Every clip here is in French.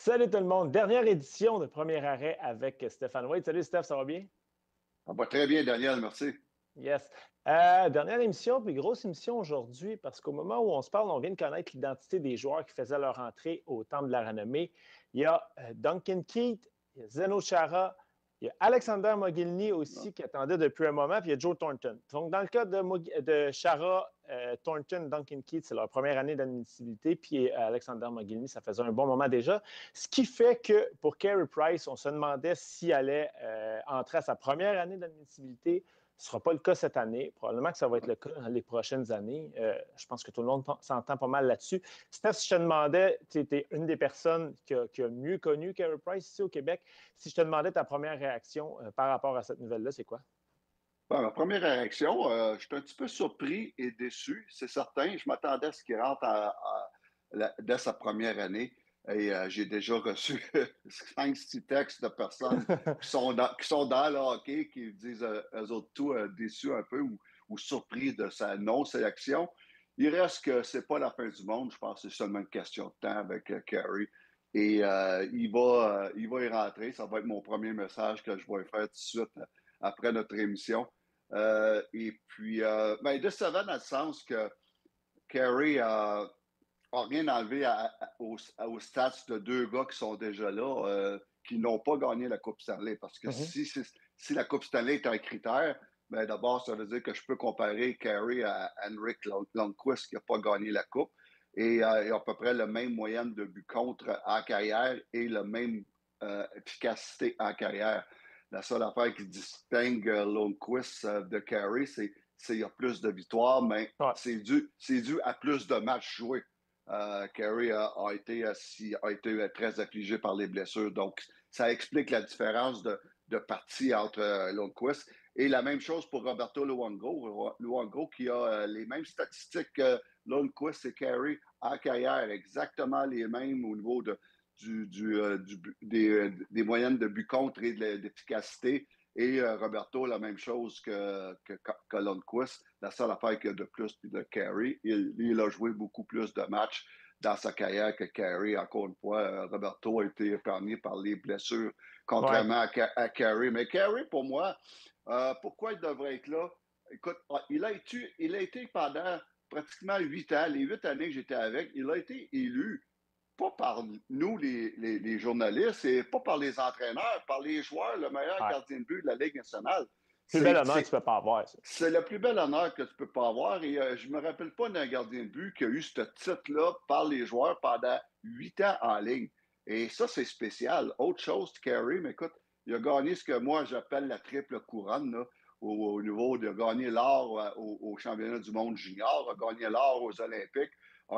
Salut tout le monde. Dernière édition de Premier Arrêt avec Stéphane White. Salut Steph, ça va bien? Ça va très bien, Daniel, merci. Yes. Dernière émission, puis grosse émission aujourd'hui, parce qu'au moment où on se parle, on vient de connaître l'identité des joueurs qui faisaient leur entrée au Temple de la Renommée. Il y a Duncan Keith, il y a Zdeno Chara, il y a Alexander Mogilny aussi qui attendait depuis un moment, puis il y a Joe Thornton. Donc, dans le cas de Chara, Thornton, Duncan Keith, c'est leur première année d'admissibilité, puis Alexander Mogilny, ça faisait un bon moment déjà. Ce qui fait que pour Carey Price, on se demandait s'il allait entrer à sa première année d'admissibilité. Ce ne sera pas le cas cette année. Probablement que ça va être le cas dans les prochaines années. Je pense que tout le monde s'entend pas mal là-dessus. Steph, si je te demandais, tu étais une des personnes qui a mieux connu Carey Price ici au Québec. Si je te demandais ta première réaction par rapport à cette nouvelle-là, c'est quoi? Bon, ma première réaction, je suis un petit peu surpris et déçu, c'est certain. Je m'attendais à ce qu'il rentre dès sa première année. Et j'ai déjà reçu 5-6 textes de personnes qui sont dans le hockey, qui disent eux autres tout déçus un peu ou surpris de sa non-sélection. Il reste que c'est pas la fin du monde. Je pense que c'est seulement une question de temps avec Carey. Et il va y rentrer. Ça va être mon premier message que je vais faire tout de suite après notre émission. Et puis, ben, décevant dans le sens que Carey a rien enlevé aux stats de deux gars qui sont déjà là, qui n'ont pas gagné la Coupe Stanley. Parce que Mhm. si la Coupe Stanley est un critère, ben d'abord, ça veut dire que je peux comparer Carey à Henrik Lundqvist qui n'a pas gagné la Coupe. Et il a à peu près la même moyenne de buts contre en carrière et la même efficacité en carrière. La seule affaire qui distingue Lundqvist de Carey, c'est qu'il y a plus de victoires, mais Ouais. c'est dû à plus de matchs joués. Carey a été très affligé par les blessures. Donc, ça explique la différence de partie entre Lundqvist. Et la même chose pour Roberto Luongo. Luongo qui a les mêmes statistiques que Lundqvist et Carey en carrière, exactement les mêmes au niveau des moyennes de but contre et de l'efficacité. Et Roberto, la même chose que Lundqvist. La seule affaire qu'il y a de plus puis de Carey, il a joué beaucoup plus de matchs dans sa carrière que Carey. Encore une fois, Roberto a été épargné par les blessures, Ouais. contrairement à Carey. Mais Carey, pour moi, pourquoi il devrait être là? Écoute, il a été pendant pratiquement 8 ans, les 8 années que j'étais avec, il a été élu pas par nous, les journalistes, et pas par les entraîneurs, par les joueurs, le meilleur Ouais. gardien de but de la Ligue nationale. Plus bel C'est, honneur que tu c'est, peux pas avoir, ça. c'est le plus bel honneur que tu peux pas avoir. Et je me rappelle pas d'un gardien de but qui a eu ce titre-là par les joueurs pendant 8 ans en ligne. Et ça, c'est spécial. Autre chose, Carey, mais écoute, il a gagné ce que moi j'appelle la triple couronne, là, au niveau de gagner l'or au championnat du monde junior, a gagné l'or aux Olympiques, on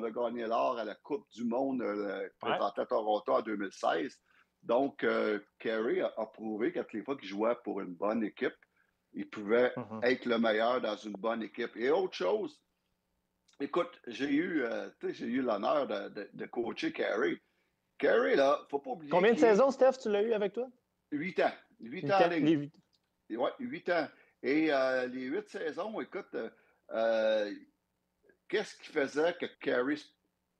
a gagné l'or à la Coupe du monde Ouais. présentée à Toronto en 2016. Donc, Carey a prouvé qu'à toutes les fois qu'il jouait pour une bonne équipe, il pouvait Mhm. être le meilleur dans une bonne équipe. Et autre chose, écoute, j'ai eu l'honneur de coacher Carey. Carey, là, faut pas oublier Combien de qu'il est saisons, Steph, tu l'as eu avec toi? 8 ans. 8 ans 8 en ans. ligne. Les 8. Ouais, 8 ans. Et les 8 saisons, écoute, qu'est-ce qui faisait que Carey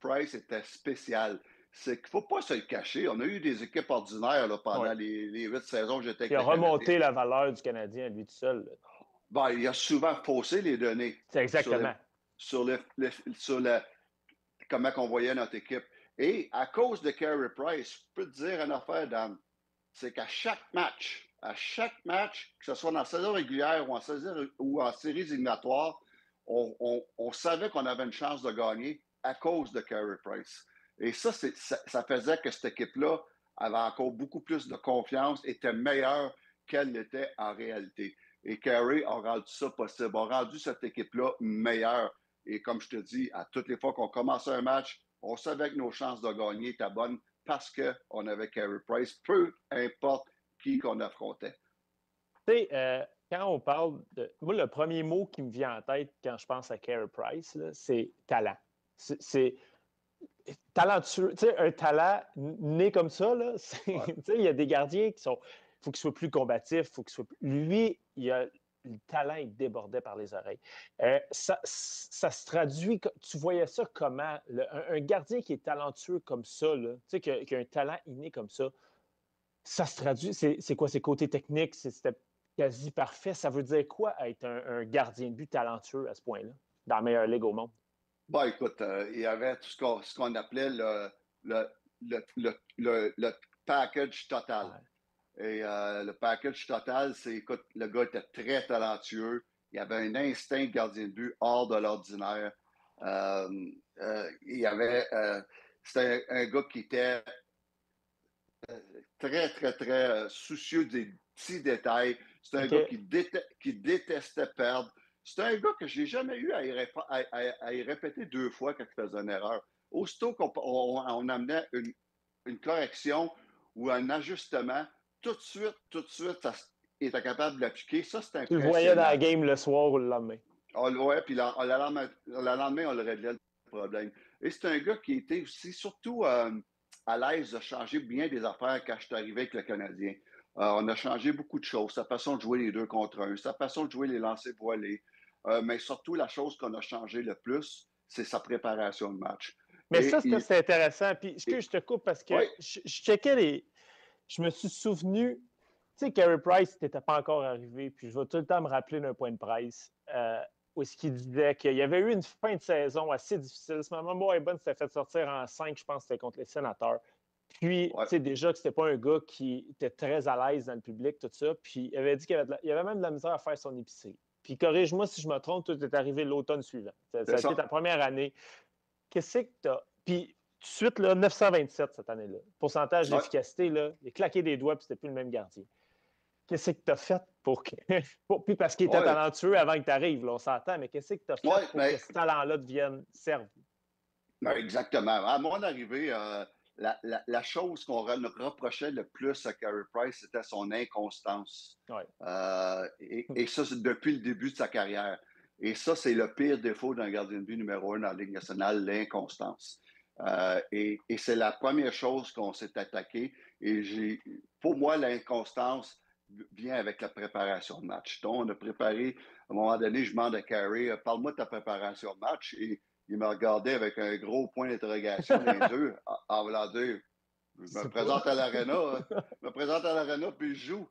Price était spécial? C'est qu'il ne faut pas se le cacher. On a eu des équipes ordinaires là, Oui. pendant les 8 saisons que j'étais avec Il a le Canadien. remonté la valeur du Canadien, lui tout seul, là. Ben, il a souvent faussé les données C'est sur, les, exactement. sur comment on voyait notre équipe. Et à cause de Carey Price, je peux te dire une affaire, Dan, c'est qu'à chaque match, que ce soit dans la saison régulière ou en séries éliminatoires, on savait qu'on avait une chance de gagner à cause de Carey Price. Et ça faisait que cette équipe-là avait encore beaucoup plus de confiance, était meilleure qu'elle l'était en réalité. Et Carey a rendu ça possible, a rendu cette équipe-là meilleure. Et comme je te dis, à toutes les fois qu'on commençait un match, on savait que nos chances de gagner étaient bonnes parce qu'on avait Carey Price, peu importe qui qu'on affrontait. Tu sais, quand on parle de. Moi, le premier mot qui me vient en tête quand je pense à Carey Price, là, c'est talent. C'est talentueux. Tu sais, un talent né comme ça, là, tu Ouais. sais, il y a des gardiens qui sont. Il faut qu'ils soient plus combatifs, faut qu'ils soient. Lui, il a le talent, il débordait par les oreilles. Ça se traduit, tu voyais ça comment? Un gardien qui est talentueux comme ça, là, tu sais, qui a un talent inné comme ça se traduit, c'est quoi? C'est côté technique, c'était quasi parfait. Ça veut dire quoi être un gardien de but talentueux à ce point-là, dans la meilleure ligue au monde? Bon, écoute, il y avait tout ce qu'on appelait le, le package total. Ouais. Et le package total, c'est, écoute, le gars était très talentueux. Il avait un instinct de gardien de but hors de l'ordinaire. Euh, c'était un gars qui était très, très, très soucieux des petits détails. C'est un gars OK. qui détestait perdre. C'est un gars que je n'ai jamais eu à y répéter deux fois quand il faisait une erreur. Aussitôt qu'on amenait une correction ou un ajustement, tout de suite, il était capable de l'appliquer. Ça, c'est Tu le voyais dans impressionnant. la game le soir ou le lendemain. Ouais, puis le lendemain, on le réglait le problème. Et c'est un gars qui était aussi surtout à l'aise de changer bien des affaires quand je suis arrivé avec le Canadien. On a changé beaucoup de choses. Sa façon de jouer les 2 contre 1, sa façon de jouer les lancers voilés. Mais surtout, la chose qu'on a changé le plus, c'est sa préparation de match. Mais ça, c'est intéressant. Puis, Et- je te coupe parce que oui, je checkais les. Je me suis souvenu, tu sais, Carey Price n'était pas encore arrivé, puis je vais tout le temps me rappeler d'un point de presse où est-ce qu'il disait qu'il y avait eu une fin de saison assez difficile. Ce moment est bonne, s'était fait sortir en 5, je pense, c'était contre les Sénateurs. Puis, tu ouais, sais, déjà que c'était pas un gars qui était très à l'aise dans le public, tout ça. Puis, il avait dit il y avait même de la misère à faire son épicerie. Puis, corrige-moi si je me trompe, tout est arrivé l'automne suivant. Ça c'est a été ça. ta première année. Qu'est-ce que tu as. Puis, tout de suite, là, 927 cette année-là. Pourcentage Ouais, d'efficacité, là, il a claqué des doigts, puis c'était plus le même gardien. Qu'est-ce que tu as fait pour que. Puis parce qu'il était ouais, talentueux avant que tu arrives, là, on s'entend, mais qu'est-ce que tu as fait ouais, pour que ce talent-là devienne serve? exactement. À mon arrivée, la chose qu'on reprochait le plus à Carey Price, c'était son inconstance. Ouais. Et ça, c'est depuis le début de sa carrière. Et ça, c'est le pire défaut d'un gardien de but numéro 1 dans la Ligue nationale, l'inconstance. Et c'est la première chose qu'on s'est attaqué. Pour moi, l'inconstance vient avec la préparation de match. Donc, on a préparé, à un moment donné, je demande à Carey, parle-moi de ta préparation de match. Et il me regardait avec un gros point d'interrogation dans les yeux, en voulant dire, je me C'est présente à pas. l'aréna, puis je joue.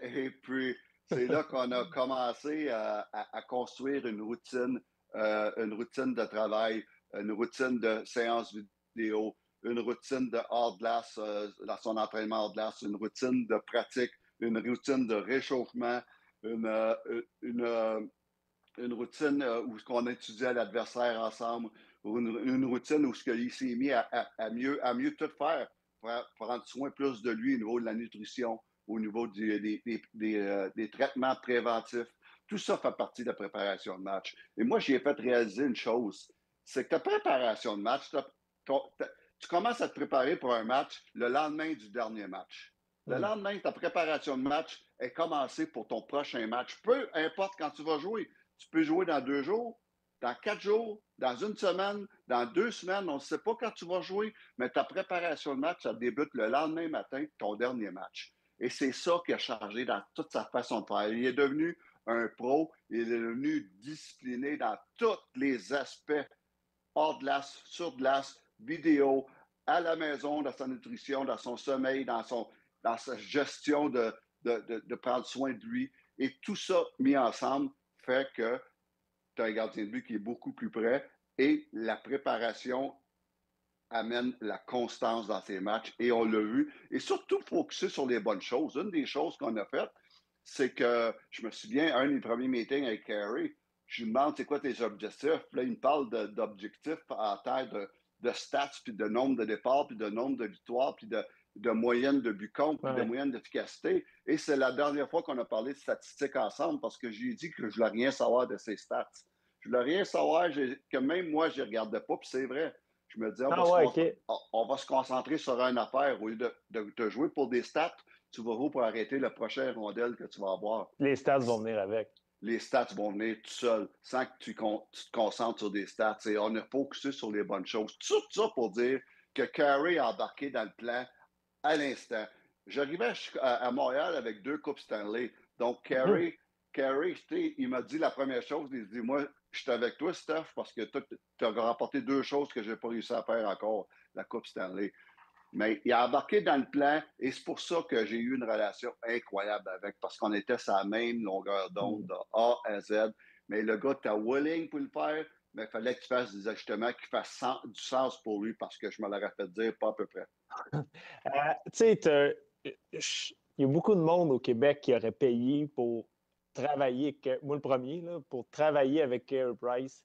Et puis, c'est là qu'on a commencé à construire une routine de travail, une routine de séance vidéo, une routine de hors-glace, dans son entraînement hors-glace, une routine de pratique, une routine de réchauffement, une, euh, une, une routine où on étudiait l'adversaire ensemble, ou une routine où il s'est mis à mieux tout faire pour prendre soin plus de lui au niveau de la nutrition, au niveau des traitements préventifs. Tout ça fait partie de la préparation de match. Et moi, j'ai fait réaliser une chose, c'est que ta préparation de match, tu commences à te préparer pour un match le lendemain du dernier match. Le lendemain, ta préparation de match est commencée pour ton prochain match. Peu importe quand tu vas jouer. Tu peux jouer dans 2 jours, dans 4 jours, dans une semaine, dans 2 semaines. On ne sait pas quand tu vas jouer, mais ta préparation de match, ça débute le lendemain matin de ton dernier match. Et c'est ça qui a changé dans toute sa façon de faire. Il est devenu un pro, il est devenu discipliné dans tous les aspects, hors glace, sur glace, vidéo, à la maison, dans sa nutrition, dans son sommeil, dans sa gestion de prendre soin de lui. Et tout ça mis ensemble fait que tu as un gardien de but qui est beaucoup plus près et la préparation amène la constance dans ses matchs et on l'a vu. Et surtout, focuser sur les bonnes choses. Une des choses qu'on a faites, c'est que je me souviens, un des premiers meetings avec Carey, je lui demande c'est quoi tes objectifs. Puis là, il me parle d'objectifs en terre de stats, puis de nombre de départs, puis de nombre de victoires, puis de moyenne de buts contre, puis de Ouais. moyenne d'efficacité. Et c'est la dernière fois qu'on a parlé de statistiques ensemble parce que j'ai dit que je ne voulais rien savoir de ces stats. Je ne voulais rien savoir, que même moi, je ne regardais pas, puis c'est vrai. Je me disais, Ah ouais, OK. on va se concentrer sur une affaire. Au lieu de jouer pour des stats, tu vas jouer pour arrêter le prochain rondelle que tu vas avoir. Les stats vont venir avec. Les stats vont venir tout seuls, sans que tu te concentres sur des stats. Et on a focusé sur les bonnes choses. Tout ça pour dire que Carey a embarqué dans le plan à l'instant. J'arrivais à Montréal avec 2 Coupes Stanley. Donc, Carey Carey, il m'a dit la première chose, il dit, moi, je suis avec toi, Steph, parce que tu as remporté 2 choses que je n'ai pas réussi à faire encore, la Coupe Stanley. Mais il a embarqué dans le plan et c'est pour ça que j'ai eu une relation incroyable avec, parce qu'on était sur la même longueur d'onde de A à Z. Mais le gars, tu willing pour le faire, mais il fallait qu'il fasse des ajustements qui fassent du sens pour lui, parce que je me l'aurais fait dire pas à peu près. Tu sais, il y a beaucoup de monde au Québec qui aurait payé pour travailler, moi le premier, là, pour travailler avec Carey Price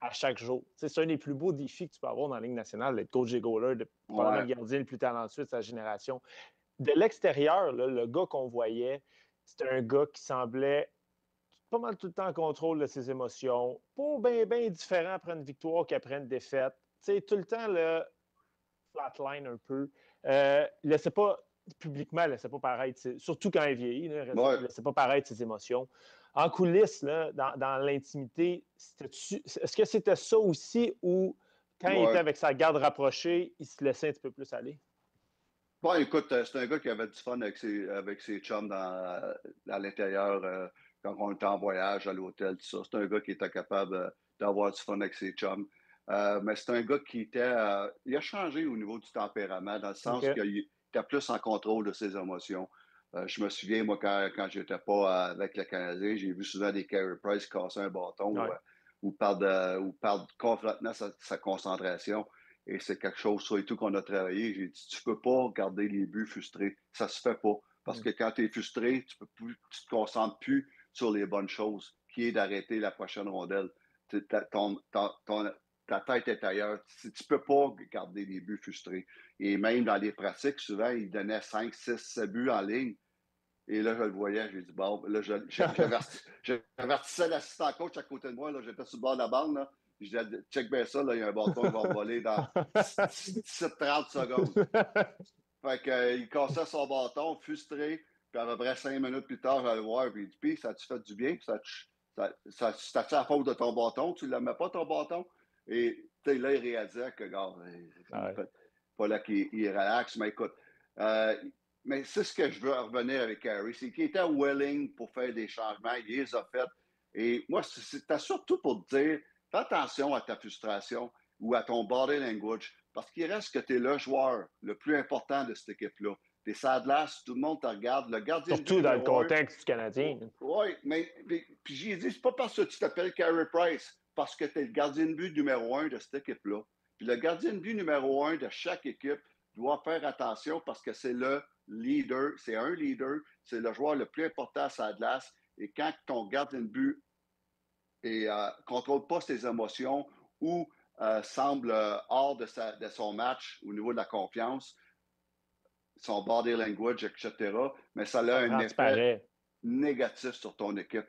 à chaque jour. C'est un des plus beaux défis que tu peux avoir dans la Ligue nationale, d'être coach et goaler, de probablement Ouais. le gardien le plus talentueux de sa génération. De l'extérieur, là, le gars qu'on voyait, c'était un gars qui semblait pas mal tout le temps en contrôle de ses émotions, pas bien différent après une victoire qu'après une défaite. Tu sais, tout le temps, le flatline un peu. Il ne laissait pas, publiquement, il ne laissait pas paraître, surtout quand il vieillit, il ne laissait pas paraître ses émotions. En coulisses, là, dans l'intimité, est-ce que c'était ça aussi ou quand il était avec sa garde rapprochée, il se laissait un petit peu plus aller? Bon, écoute, c'est un gars qui avait du fun avec ses chums à l'intérieur quand on était en voyage à l'hôtel, tout ça. C'est un gars qui était capable d'avoir du fun avec ses chums. Mais c'est un gars qui était. Il a changé au niveau du tempérament, dans le sens qu'il était plus en contrôle de ses émotions. Je me souviens, moi, quand je n'étais pas avec le Canadien, j'ai vu souvent des Carey Price casser un bâton ou perdre complètement sa concentration. Et c'est quelque chose, sur tout qu'on a travaillé. J'ai dit, tu peux pas garder les buts frustrés. Ça se fait pas. Parce que quand tu es frustré, tu te concentres plus sur les bonnes choses, qui est d'arrêter la prochaine rondelle. Ta tête est ailleurs. Tu peux pas garder les buts frustrés. Et même dans les pratiques, souvent, il donnait 5, 6, 7 buts en ligne. Et là, je le voyais, j'ai dit, bon, là, j'avertissais l'assistant coach à côté de moi, là, j'étais sur le bord de la bande, là. Je disais, check bien ça, là, il y a un bâton qui va voler dans 17-30 secondes. Fait qu'il cassait son bâton, frustré, puis à peu près 5 minutes plus tard, j'allais le voir, puis il dit, puis, ça tu fait du bien? C'est-tu la faute de ton bâton? Tu ne l'aimais pas, ton bâton? Et là, il réalisait que, regarde, pas là qu'il relaxe, mais écoute, mais c'est ce que je veux revenir avec Carey, c'est qu'il était willing pour faire des changements, il les a fait. Et moi, c'était surtout pour te dire, fais attention à ta frustration ou à ton body language, parce qu'il reste que tu es le joueur le plus important de cette équipe-là. Tu es sur la glace, tout le monde te regarde, le gardien de but surtout dans le numéro un. contexte du Canadien. Oui, mais puis j'ai dit, c'est pas parce que tu t'appelles Carey Price, parce que tu es le gardien de but numéro 1 de cette équipe-là. Puis le gardien de but numéro 1 de chaque équipe doit faire attention parce que c'est le leader, c'est un leader, c'est le joueur le plus important à sa glace. Et quand ton gardien de but ne contrôle pas ses émotions ou semble hors de son match au niveau de la confiance, son body language, etc., mais ça a un effet négatif sur ton équipe.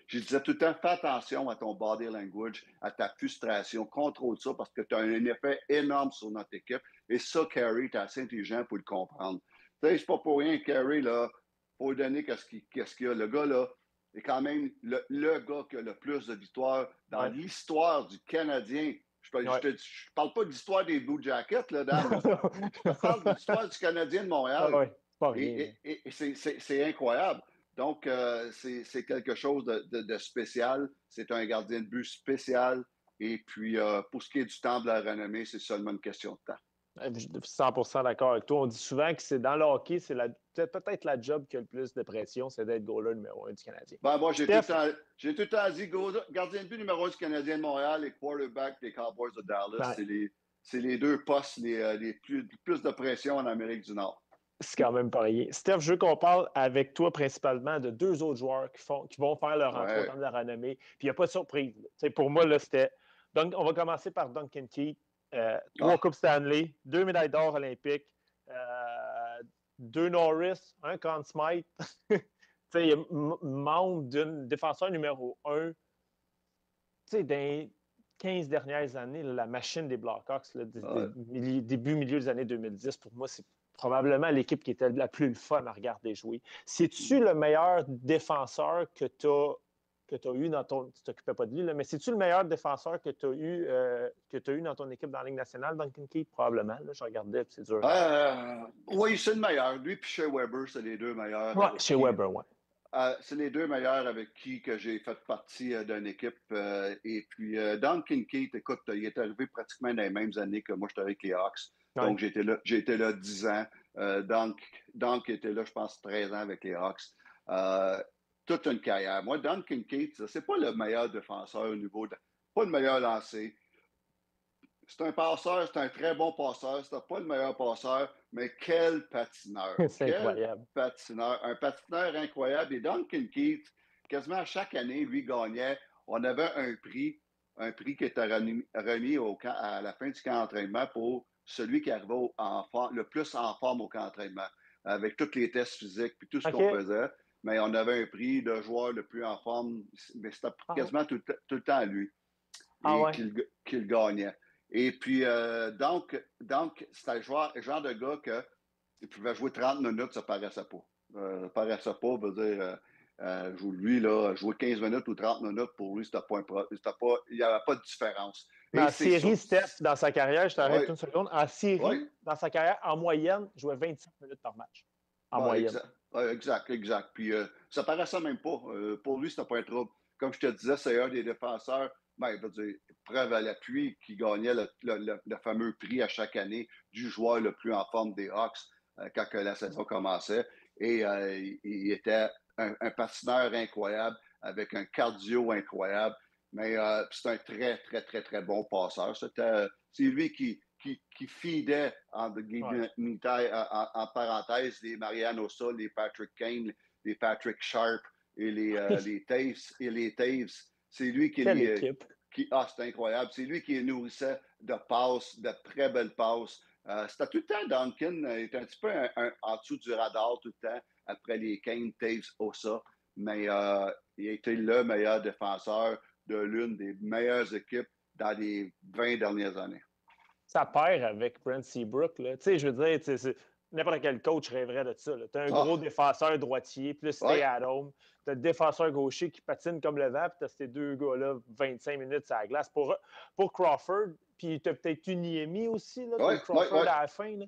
Je disais tout le temps, fais attention à ton body language, à ta frustration, contrôle ça parce que tu as un effet énorme sur notre équipe. Et ça, Carey, tu es assez intelligent pour le comprendre. Tu sais, c'est pas pour rien, Carey, là, pour lui donner qu'est-ce qu'il y a. Le gars, là, est quand même le gars qui a le plus de victoires dans l'histoire du Canadien. Je ne parle pas de l'histoire des Blue Jackets, là, Dan. Je te parle de l'histoire du Canadien de Montréal. Et c'est incroyable. Donc, c'est quelque chose de spécial. C'est un gardien de but spécial. Et puis, pour ce qui est du temps de la renommée, c'est seulement une question de temps. Je suis 100% d'accord avec toi. On dit souvent que c'est dans le hockey, c'est peut-être la job qui a le plus de pression, c'est d'être goaler numéro 1 du Canadien. Ben, moi, j'ai tout le temps dit gardien de but numéro 1 du Canadien de Montréal et quarterback des Cowboys de Dallas. C'est les deux postes les plus de pression en Amérique du Nord. C'est quand même pas rien. Steph, je veux qu'on parle avec toi principalement de 2 autres joueurs qui vont faire leur entrée au temps de la renommée. Puis il n'y a pas de surprise. Pour moi, là, c'était. Donc, on va commencer par Duncan Keith. 3 Coupes Stanley, 2 médailles d'or olympiques, 2 Norris, 1 Conn Smythe. Il est membre d'un défenseur numéro 1. Dans les 15 dernières années, la machine des Blackhawks, début, milieu des années 2010, pour moi, c'est probablement l'équipe qui était la plus fun à regarder jouer. C'est-tu le meilleur défenseur que tu as eu dans ton... Tu t'occupais pas de lui, là, mais c'est-tu le meilleur défenseur que tu as eu dans ton équipe dans la Ligue nationale, Duncan Keith? Probablement. Là, je regardais, c'est dur. Oui, c'est le meilleur. Lui et Shea Weber, c'est les deux meilleurs. Oui, Shea Weber, oui. C'est les deux meilleurs avec qui que j'ai fait partie d'une équipe. Et puis, Duncan Keith, écoute, il est arrivé pratiquement dans les mêmes années que moi, j'étais avec les Hawks. Ouais. Donc, j'ai été là 10 ans. Dunk était là, je pense, 13 ans avec les Hawks. Euh, Toute une carrière. Moi, Duncan Keith, c'est pas le meilleur défenseur au niveau de... Pas le meilleur lancé. C'est un passeur, c'est un très bon passeur. C'était pas le meilleur passeur, mais quel patineur. C'est Quel incroyable. patineur. Un patineur incroyable. Et Duncan Keith, quasiment chaque année, lui gagnait. On avait un prix qui était remis à la fin du camp d'entraînement pour celui qui arrivait le plus en forme au camp d'entraînement, avec tous les tests physiques et tout ce qu'on OK. faisait. Mais on avait un prix de joueur le plus en forme, mais c'était Ah, ouais. quasiment tout le temps lui Ah et ouais. qu'il gagnait. Et puis, donc c'était le genre de gars qu'il pouvait jouer 30 minutes, ça paraissait pas. Ça paraissait pas, veut dire, lui, là, jouer 15 minutes ou 30 minutes, pour lui, il n'y avait pas de différence. Mais Et en c'est série, sûr. Steph, dans sa carrière, je Oui, t'arrête une seconde. En oui, série, dans sa carrière, en moyenne, il jouait 25 minutes par match. En ouais, moyenne. exact. Ouais, exact, exact. Puis ça paraissait même pas. Pour lui, c'était pas un trouble. Comme je te disais, c'est un des défenseurs, ben, il veut dire, preuve à l'appui, qui gagnait le fameux prix à chaque année du joueur le plus en forme des Hawks quand que la saison commençait. Et il était un patineur incroyable, avec un cardio incroyable. Mais c'est un très, très, très, très bon passeur. C'est lui qui feedait Ouais. en parenthèse les Marianne Ossa, les Patrick Kane, les Patrick Sharp et les Taves. C'est lui qui Quelle les. équipe. C'est incroyable. C'est lui qui les nourrissait de passes, de très belles passes. C'était tout le temps, Duncan était un petit peu en dessous du radar tout le temps, après les Kane, Taves, Ossa. Mais il a été le meilleur défenseur de l'une des meilleures équipes dans les 20 dernières années. Ça perd avec Brent Seabrook. Là. Tu sais, je veux dire, n'importe quel coach rêverait de ça. Tu as un Ah, gros défenseur droitier, plus stay ouais, at home. Tu as le défenseur gaucher qui patine comme le vent, puis tu as ces deux gars-là 25 minutes à la glace. Pour Crawford, puis tu as peut-être Uniemi aussi, tu as ouais, eu ouais, Crawford ouais, à la fin. Là.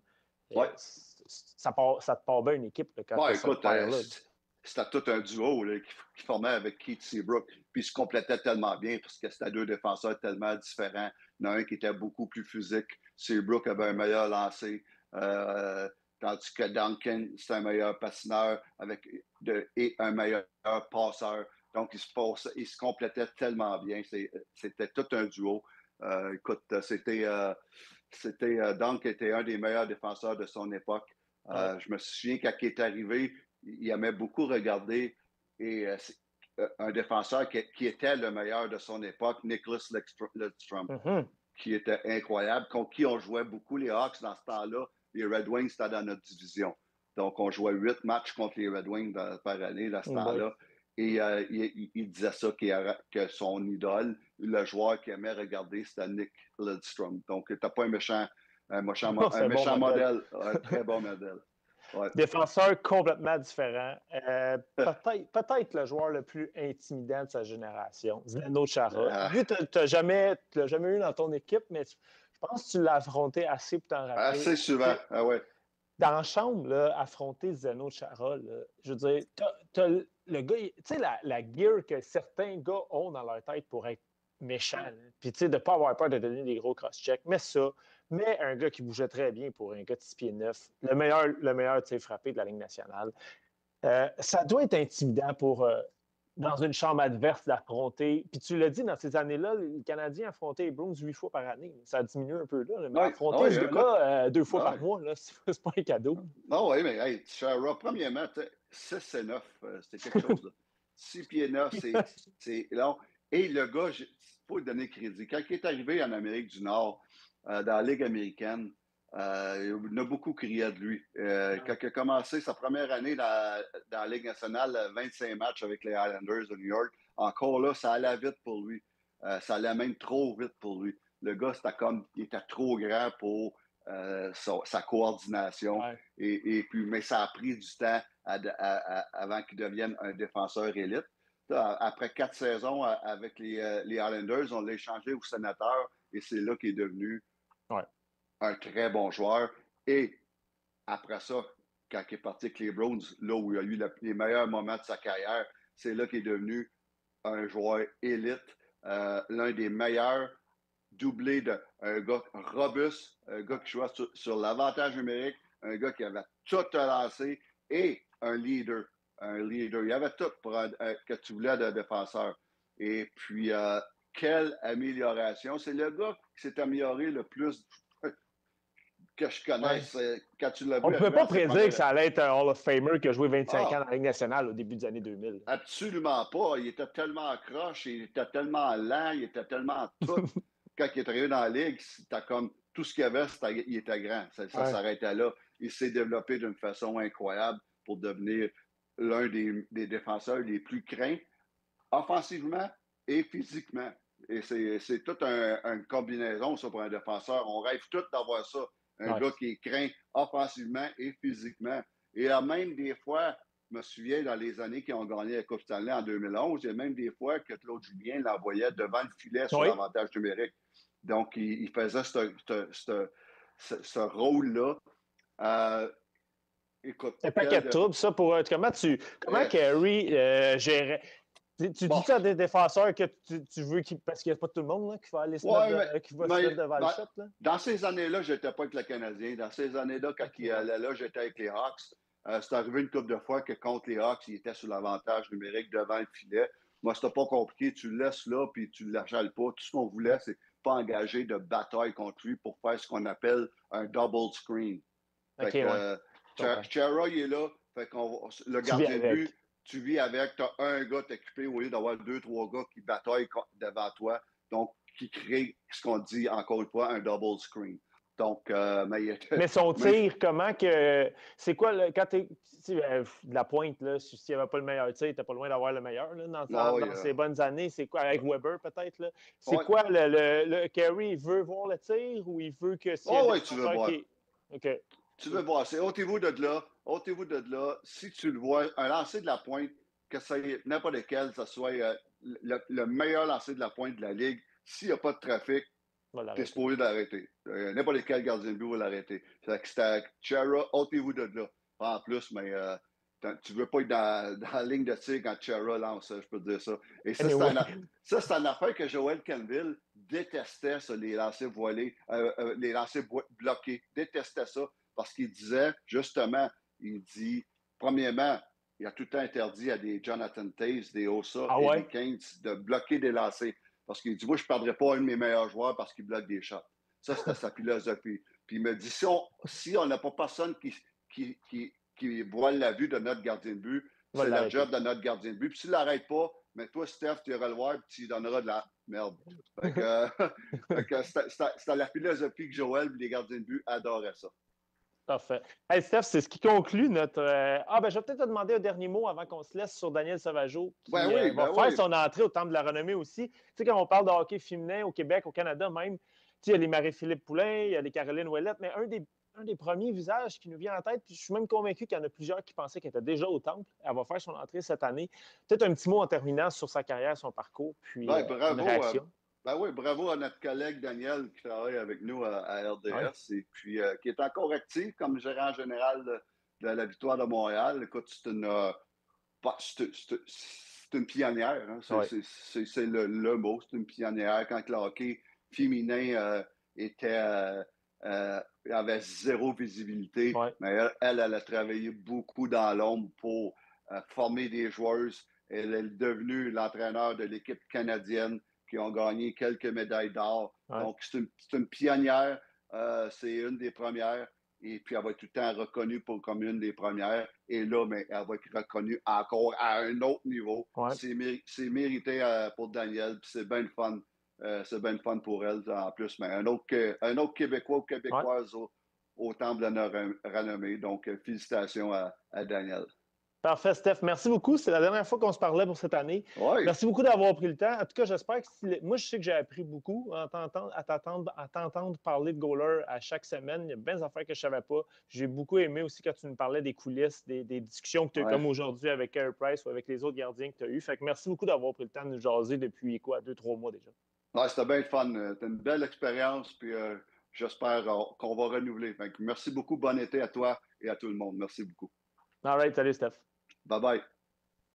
ouais. Ça te part bien une équipe là, quand Bon, tu as ce écoute, paire-là. c'était tout un duo là, qui formait avec Keith Seabrook, puis ils se complétaient tellement bien parce que c'était deux défenseurs tellement différents. Il y en a un qui était beaucoup plus physique. Seabrook avait un meilleur lancer, euh, tandis que Duncan, c'était un meilleur patineur et un meilleur passeur. Donc, ils se complétaient tellement bien. C'était tout un duo. Écoute, Dunk était un des meilleurs défenseurs de son époque. Ouais. Je me souviens quand il est arrivé, il aimait beaucoup regarder et, un défenseur qui était le meilleur de son époque, Nicholas Lidstrom, Mm-hmm. qui était incroyable, contre qui on jouait beaucoup les Hawks dans ce temps-là. Les Red Wings, c'était dans notre division. Donc, on jouait 8 matchs contre les Red Wings par année dans ce Oh boy. temps-là. Et il disait ça, que son idole, le joueur qu'il aimait regarder, c'était Nick Lidstrom. Donc, tu n'as pas C'est un un bon méchant modèle. modèle, un très bon modèle. Ouais. Défenseur complètement différent. Peut-être le joueur le plus intimidant de sa génération, Zdeno Chara. Euh, Lui, tu l'as jamais eu dans ton équipe, mais je pense que tu l'as affronté assez pour t'en rappeler. Assez souvent. T'sais, Ah ouais. dans la chambre, là, affronter Zdeno Chara, là, je veux dire, t'as le gars, tu sais, la gear que certains gars ont dans leur tête pour être méchant, puis tu sais, de ne pas avoir peur de donner des gros cross-checks, mais ça, mais un gars qui bougeait très bien pour un gars de 6 pieds 9, le meilleur frappé de la Ligue nationale. Ça doit être intimidant pour, dans une chambre adverse, d'affronter. Puis tu l'as dit, dans ces années-là, les Canadiens affrontaient les Bruins 8 fois par année. Ça a diminué un peu là, mais Oui, affronter oui, ce gars-là 2 fois oui. par mois, là, c'est pas un cadeau. Non, oui, mais hey, Chara, premièrement, 6 et 9, c'était quelque chose. Là. 6 pieds 9, c'est long. Et le gars, il faut lui donner crédit. Quand il est arrivé en Amérique du Nord, dans la Ligue américaine, il a beaucoup crié de lui. Quand il a commencé sa première année dans la Ligue nationale, 25 matchs avec les Islanders de New York, encore là, ça allait vite pour lui. Ça allait même trop vite pour lui. Le gars, il était trop grand pour sa coordination. Ouais. Puis, mais ça a pris du temps avant qu'il devienne un défenseur élite. Après 4 saisons avec les Islanders, on l'a échangé au Sénateur et c'est là qu'il est devenu Ouais. un très bon joueur. Et après ça, quand il est parti avec les Browns, là où il a eu les meilleurs moments de sa carrière, c'est là qu'il est devenu un joueur élite, l'un des meilleurs, doublé d'un gars robuste, un gars qui jouait sur l'avantage numérique, un gars qui avait tout à lancer et un leader. Un leader. Il y avait tout que tu voulais de défenseur. Et puis, quelle amélioration. C'est le gars qui s'est amélioré le plus que je connaisse. Ouais. Quand tu l'as On vu ne pouvait arriver pas à ses prédire que premières... ça allait être un Hall of Famer qui a joué 25 ans Ah, dans la Ligue nationale au début des années 2000. absolument pas. Il était tellement croche, il était tellement lent, il était tellement tout. Quand il est arrivé dans la Ligue, c'était comme tout ce qu'il y avait, il était grand. Ça Ouais. s'arrêtait là. Il s'est développé d'une façon incroyable pour devenir l'un des défenseurs les plus craints, offensivement et physiquement. Et c'est toute une combinaison, ça, pour un défenseur. On rêve tous d'avoir ça. Un Ouais. gars qui est craint offensivement et physiquement. Et même des fois, je me souviens, dans les années qui ont gagné la Coupe Stanley en 2011, il y a même des fois que Claude Julien l'envoyait devant le filet sur Oui. l'avantage numérique. Donc, il faisait ce rôle-là. Écoute, Un paquet de troubles, ça, pour comment Carey gérait. Tu bon, dis ça à des défenseurs que tu veux parce qu'il n'y a pas tout le monde là, qui va aller se mettre, qui va se mettre devant le shot? Là? Dans ces années-là, je n'étais pas avec le Canadien. Dans ces années-là, quand il allait là, j'étais avec les Hawks. C'est arrivé une couple de fois que contre les Hawks, il était sur l'avantage numérique devant le filet. Moi, c'était pas compliqué. Tu le laisses là, puis tu ne l'achales pas. Tout ce qu'on voulait, c'est pas engager de bataille contre lui pour faire ce qu'on appelle un double screen. Fait que Chara, il est là. Fait qu'on, le gardien de but, tu vis avec. Tu as un gars t'occuper au lieu d'avoir 2-3 gars qui bataillent devant toi. Donc, qui crée ce qu'on dit, encore une fois, un double screen. Donc, mais son tir, comment que. C'est quoi, quand tu de la pointe, là, s'il n'y avait pas le meilleur tir, tu n'es pas loin d'avoir le meilleur là, dans ces bonnes années. C'est quoi, avec Weber peut-être? Là? C'est quoi le Carey, il veut voir le tir ou il veut que s'il y a des tu veux voir. Okay. Tu veux voir. C'est ôtez-vous de là. Si tu le vois, un lancer de la pointe, que ça n'importe lequel, ça soit le meilleur lancer de la pointe de la Ligue, s'il n'y a pas de trafic, tu es supposé d'arrêter. N'importe quel gardien de but va l'arrêter. C'était Chara, ôtez-vous de là. Pas en plus, mais tu ne veux pas être dans la ligne de tir quand Chara lance, je peux te dire ça. Et ça, c'est une affaire que Joel Canville détestait, ça, les lancers voilés, les lancers bloqués. Détestait ça parce qu'il disait, justement, il dit, premièrement, il a tout le temps interdit à des Jonathan Toews, des Ossa et des Keynes de bloquer des lancers. Parce qu'il dit, moi, je ne perdrais pas un de mes meilleurs joueurs parce qu'il bloque des shots. Ça, c'était sa philosophie. Puis il me dit, si on n'a pas personne qui voile la vue de notre gardien de but, c'est la job de notre gardien de but. Puis s'il ne l'arrête pas, mais toi, Steph, tu iras le voir et tu lui donneras de la merde. C'était la philosophie que Joël et les gardiens de but adoraient ça. Parfait. Hey Steph, c'est ce qui conclut notre. je vais peut-être te demander un dernier mot avant qu'on se laisse sur Daniel Sauvageau, qui va faire son entrée au Temple de la Renommée aussi. Tu sais, quand on parle de hockey féminin au Québec, au Canada même, il y a les Marie-Philippe Poulin, il y a les Caroline Ouellette, mais un des premiers visages qui nous vient en tête, puis je suis même convaincu qu'il y en a plusieurs qui pensaient qu'elle était déjà au Temple. Elle va faire son entrée cette année. Peut-être un petit mot en terminant sur sa carrière, son parcours, puis une réaction. Bravo à notre collègue Daniel qui travaille avec nous à RDS et puis qui est encore actif comme gérant général de la Victoire de Montréal. Écoute, c'est une pionnière. Hein? C'est le mot, c'est une pionnière. Quand le hockey féminin avait zéro visibilité, mais elle a travaillé beaucoup dans l'ombre pour former des joueuses. Elle est devenue l'entraîneur de l'équipe canadienne qui ont gagné quelques médailles d'or. Donc, c'est une pionnière. C'est une des premières. Et puis, elle va être tout le temps reconnue comme une des premières. Et là, mais elle va être reconnue encore à un autre niveau. C'est mérité pour Daniel. Puis c'est bien le fun. C'est bien le fun pour elle, en plus. Mais un autre Québécois ou Québécoise au Temple de la Renommée. Donc, félicitations à Daniel. Parfait, Steph. Merci beaucoup. C'est la dernière fois qu'on se parlait pour cette année. Merci beaucoup d'avoir pris le temps. En tout cas, j'espère que moi, je sais que j'ai appris beaucoup à t'entendre parler de goaler à chaque semaine. Il y a bien des affaires que je ne savais pas. J'ai beaucoup aimé aussi quand tu nous parlais des coulisses, des discussions que tu as eues comme aujourd'hui avec Carey Price ou avec les autres gardiens que tu as eus. Fait que merci beaucoup d'avoir pris le temps de nous jaser depuis 2-3 mois déjà. C'était bien fun. C'était une belle expérience. Puis j'espère qu'on va renouveler. Fait que merci beaucoup. Bon été à toi et à tout le monde. Merci beaucoup. All right, salut Steph. Bye bye.